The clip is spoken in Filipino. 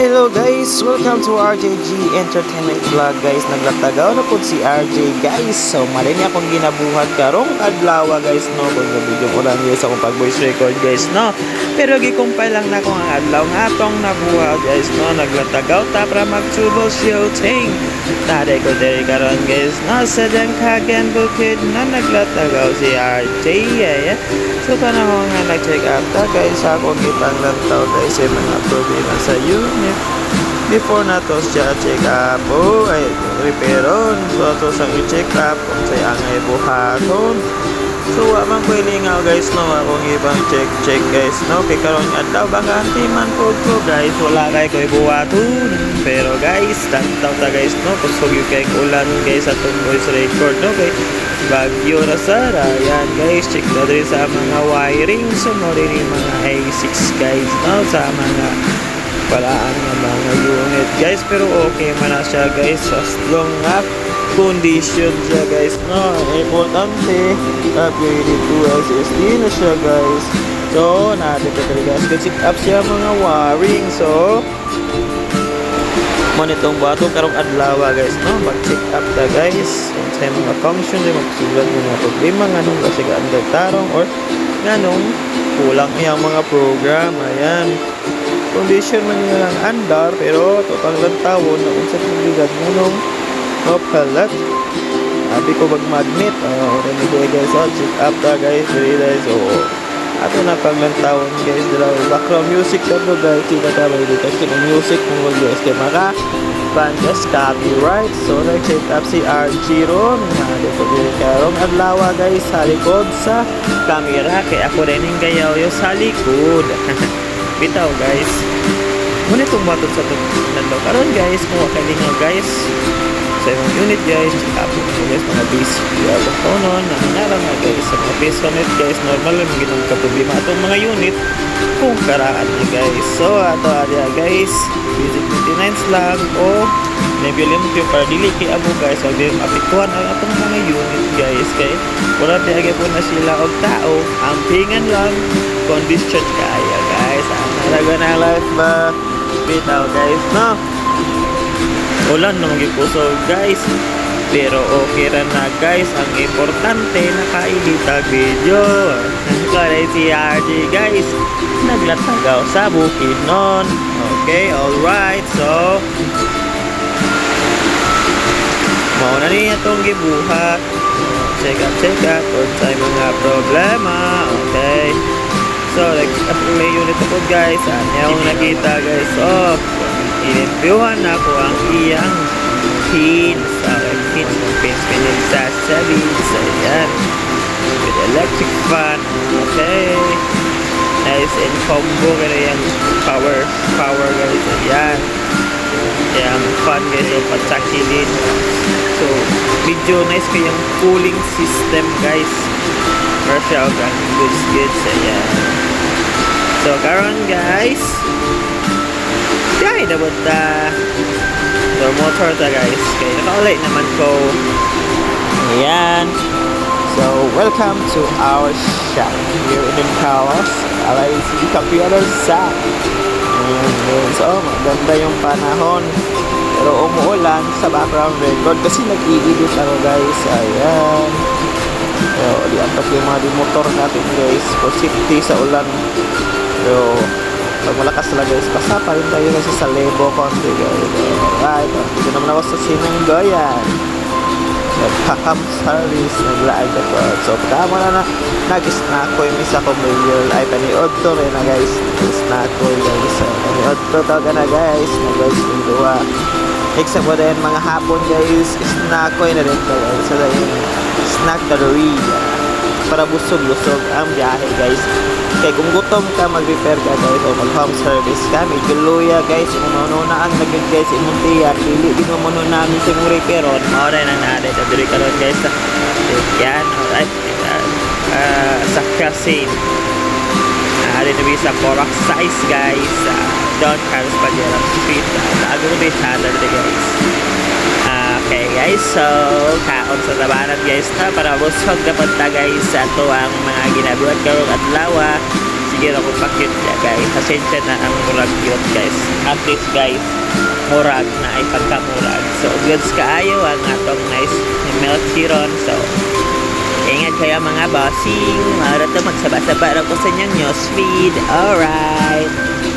Hello guys! Welcome to RJG Entertainment Vlog guys. Naglatagaw na po si RJ guys. So marini akong ginabuhat karong adlaw guys no. Kung video ulan guys akong pag voice record guys no. Pero gikumpay lang na ko ang adlaw nga atong nabuhat guys no. Naglatagaw ta para magtubo shooting. Tare ko diri karon guys no. Sa Dangkagan Bukid na naglatagaw si RJ yeah. So panahon nga nag-check up ta guys akong ipanglantaw guys sa mga problema sa unit. Before na to siya check up ay repairon. So to sang i-check up kung say angay buhaton. So amang ko ilingaw guys no akong ibang check guys no kay karon adlaw baganti man po ko guys wala kay ko buhaton. Pero guys tantaw ta guys no kusog yung kay ulan guys atong voice record no kay Bagyo na Sara. Yan guys, check na rin sa mga wiring. So mo rin yung mga A6 guys no sa mga palaan ng mga unit guys. Pero okay man na siya guys as long as condition siya guys no. Importante upgraded to SSD na siya guys. So natin ka talaga guys check up siya mga wiring. So monitong bato karong adlaw guys no pag check up ta guys sa mga function di magsulat mo mga problema nganong kasi gaandar tarong or nganong kulang iyang mga program. Ayan condition man nila lang andar pero total lang tawon na unsa bigat nganong palat abi ko mag magnet okay guys check up ta guys dili guys so ato na paglantawon guys dala background music to guys kita ta ba dito kasi music mo guys kay maka bandas copyright. So nag-check up si RG ron dito din karong adlaw guys sa likod sa camera kay ako rin yung gayaw yung sa likod bitaw guys muna itong batot sa nando karon guys kung wakalingaw guys sa ibang unit guys check up mo guys mga basic tonon nananarang nga guys sa mga base unit guys normal lang ginong kaproblema atong mga unit kung karaan na guys. So ato adya guys basic maintenance lang o nebulimpyo para dili kay abo guys wag din apektuhan ang atong mga unit guys kay wala di po na sila og tao ampingan lang condition kaya guys ang nalaga na life ba bitaw guys no ulan na magipuso guys pero okay ra na guys ang importante nakaedita video kaya si RJ guys naglatagaw sa bukid nun. Okay alright so mao na niya itong gibuhat check up kung sa mga problema. Okay so may unit ako guys anyang nakita guys so inimpyuhan na ko ang iyang pins pinagsasabi so yan with electric fan. Okay nice and combo kaya yung power guys yan yung fan guys so patsakilin so medyo nice kayang cooling system guys Marshall and goods so yan so karon guys na bunta so motor ta guys kaya nakaulit naman ko. Ayan so welcome to our shop here in Palace LIC Computer Shop. So maganda yung panahon pero umuulan sa background record kasi nag-i-edit ako guys. Ayan so liantok yung mga motor natin guys for safety sa ulan pero pag malakas talaga guys basta pa rin tayo kasi sa lebo konti guys. Alright dito naman ako sa Sinanggoyan nagkakam service naglaag ako so tama na nag-snack ko yung isa ko mayor ay paniod to rin na guys snack ko guys so paniod to talaga na guys na guys yung duwa except mo din mga hapon guys snack ko yun na rin to guys so yung snack galleria para busog-lusog ang biyahe guys. Kaya kung gutom ka mag-repair ka guys o mag-home service ka medyo luya guys imununaan naging guys imuntiyan dili din mo namin sa mong repair on maoray na natin dili ka ron guys yan alright sa Kasin natin na sa Corax size guys Don Carlos Padilla Street Agurubit Haller guys. Okay guys, so kaon sa tabanan guys na para busog na punta guys sa ito ang mga ginabuhat karong adlaw. gyud ako pa-cute niya guys. Pasensya na ang murag cute guys. At least guys, murag na ay pagkamurag. So goods kaayo ang atong nice milk chiron. So ingat kayo mga bossing. Mara to magsaba-saba ra ko sa inyong newsfeed. Alright.